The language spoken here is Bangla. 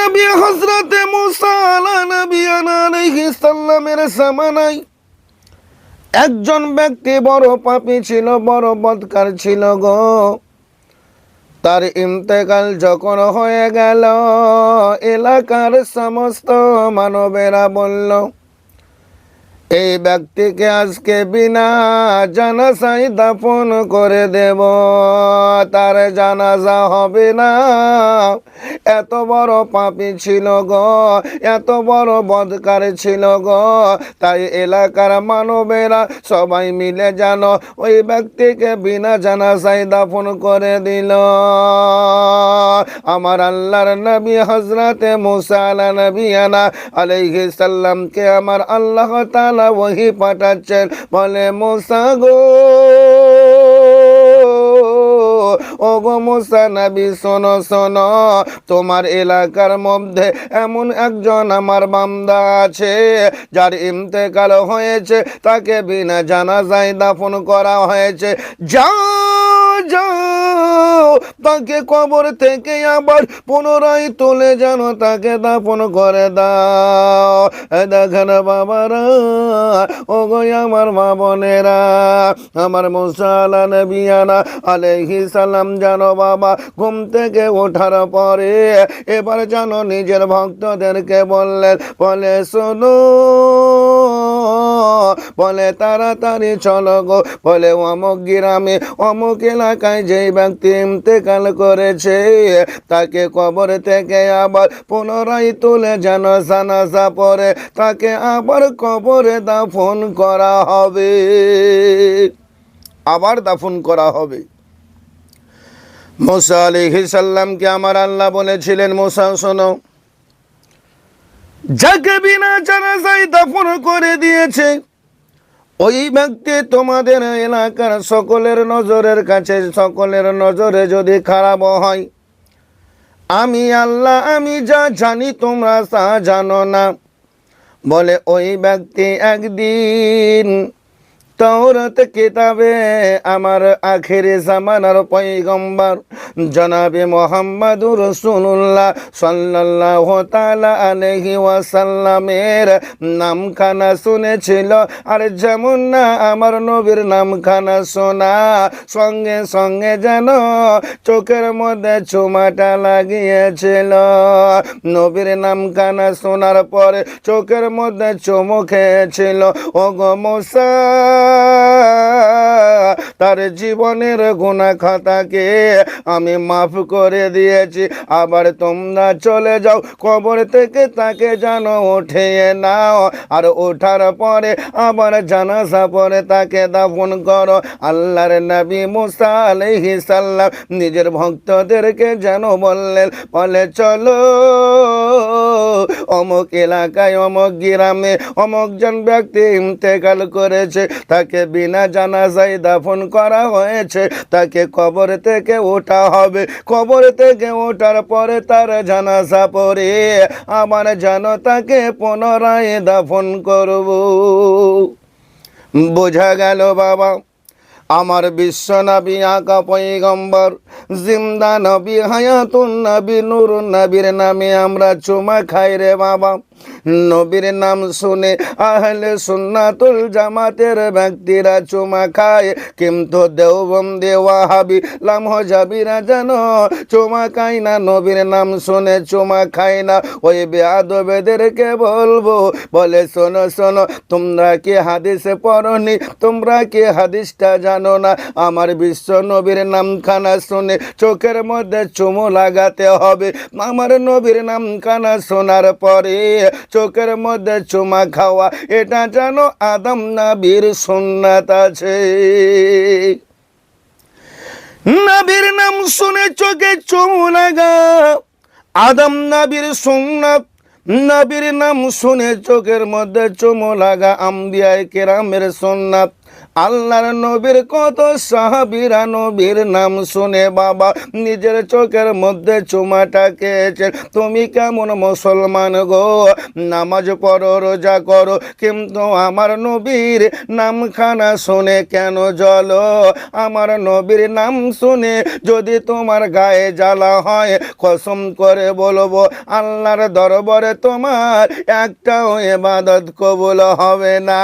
নবী হযরতে মুসা আলাইহিস সালামের জামানায় একজন ব্যক্তি বড় পাপী ছিল, বড় বদকার ছিল গো। তার ইন্তেকাল যখন হয়ে গেল, এলাকার সমস্ত মানবেরা বলল, এই ব্যক্তিকে আজকে বিনা জানাজায় দাফন করে দেব, তার জানাজা হবে না। এত বড় পাপী ছিল গো, এত বড় বদকার ছিল গো। তাই এলাকার মানবেরা সবাই মিলে যেন ওই ব্যক্তিকে বিনা জানাজায় দাফন করে দিল। আমার আল্লাহর নবী হযরতে মুসা আলাইহিস সালামকে আমার আল্লাহ তাআলা ওহী পাঠাচ্ছেন, বলে মুসা গো, ও গো মুসা নবী, শোনো শোনো, তোমার এলাকার মধ্যে এমন একজন আমার বান্দা আছে যার ইন্তেকাল হয়েছে, তাকে বিনা জানাজায় দাফন করা হয়েছে। যাও তাকে কবর থেকে আবার পুনরায় তুলে যেন তাকে দাফন করে দাও। দেখেন বাবারা, ও গো আমার মা বোনেরা, আমার মুসা আলাইহিস সালাম জানো বাবা ঘুম থেকে ওঠার পরে এবার জানো নিজের ভক্তদেরকে বললেন, বলে শোনো, বলে তাড়াতাড়ি চলো গো, বলে অমুক গ্রামে অমুক এলাকায় যেই ব্যক্তি ইন্তেকাল করেছে তাকে কবর থেকে আবার পুনরায় তুলে যেন জানাজা পড়ে তাকে আবার কবরে দাফন করা হবে, আবার দাফন করা হবে। মুসা আলাইহিস সালামকে আমার আল্লাহ বলেছিলেন, মুসা শোনো, যাকে বিনা জানাজায় দাফন করে দিয়েছে ওই ব্যক্তি তোমাদের এলাকার সকলের নজরের কাছে, সকলের নজরে যদি খারাপ হয়, আমি আল্লাহ আমি যা জানি তোমরা তা জানো না। বলে ওই ব্যক্তি একদিন তাওরাত কিতাবে আমার আখিরি জামানার পয়গম্বর জনাবে মুহাম্মদুর রাসূলুল্লাহ সাল্লাল্লাহু তাআলা আলাইহি ওয়াসাল্লামের নামখানা শুনেছিল। আর যেমন না আমার নবীর নামখানা শোনা, সঙ্গে সঙ্গে যেন চোখের মধ্যে চুমাটা লাগিয়েছিল। নবীর নামখানা শোনার পরে চোখের মধ্যে চুমু খেয়েছিল। ও গো মুসা, তার জীবনের গুনাহ খাতাকে আমি মাফ করে দিয়েছি, আবার তোমরা চলে যাও কবর থেকে তাকে যেন উঠিয়ে নাও, আর ওঠার পরে আবার জানাজা পরে তাকে দাফন করো। আল্লাহর নবী মুসা আলাইহিস সালাম নিজের ভক্তদেরকে যেন বললেন, বলে চলো অমুক এলাকায় অমুক গ্রামে অমুক জন ব্যক্তি ইন্তেকাল করেছে, তাকে বিনা জানাজায় দাফন করা হয়েছে, তাকে কবর থেকে ওঠা হবে, কবর থেকে ওঠার পরে তার জানাজা পড়ে আমার যেন তাকে পুনরায় দাফন করব। বোঝা গেল বাবা, আমার বিশ্ব নবী আকা পয়গম্বর জিন্দা নবী হায়াতুন নবী নূরুন নবীর নামে আমরা চুমা খাই রে বাবা। নবীর নাম শুনে আহলে সুন্নাতুল জামাতের ব্যক্তিরা চুমা খায়, কিন্তু দেওবন্দি ওয়াহাবি লামহজাবিরা যেন চুমা খায় না, নবীর নাম শুনে চুমা খায় না। ওই বেয়াদবেদেরকে বলবো, বলে শোনো শোনো, তোমরা কি হাদিসে পড়নি? তোমরা কি হাদিসটা জানো না? আমার বিশ্ব নবীর নামখানা শুনে চোখের মধ্যে চুমু লাগাতে হবে। আমার নবীর নামখানা শোনার পরে চোখের মধ্যে চুমা খাওয়া, এটা যেন আদম নবীর সুন্নাত আছে। নবীর নাম শুনে চোখে চুমু লাগা আদম নবীর সুন্নাত। নবীর নাম শুনে চোখের মধ্যে চুমু লাগা আম্বিয়ায়ে কেরামের সুন্নাত। আল্লাহর নবীর কত সাহাবীরা নবীর নাম শুনে বাবা নিজের চোখের মধ্যে চুমাটা খেয়েছেন। তুমি কেমন মুসলমান গো, নামাজ পড়ো, রোজা করো, কিন্তু আমার নবীর নামখানা শুনে কেন জ্বলো? আমার নবীর নাম শুনে যদি তোমার গায়ে জ্বালা হয়, কসম করে বলবো আল্লাহর দরবারে তোমার একটাও ইবাদত কবুল হবে না।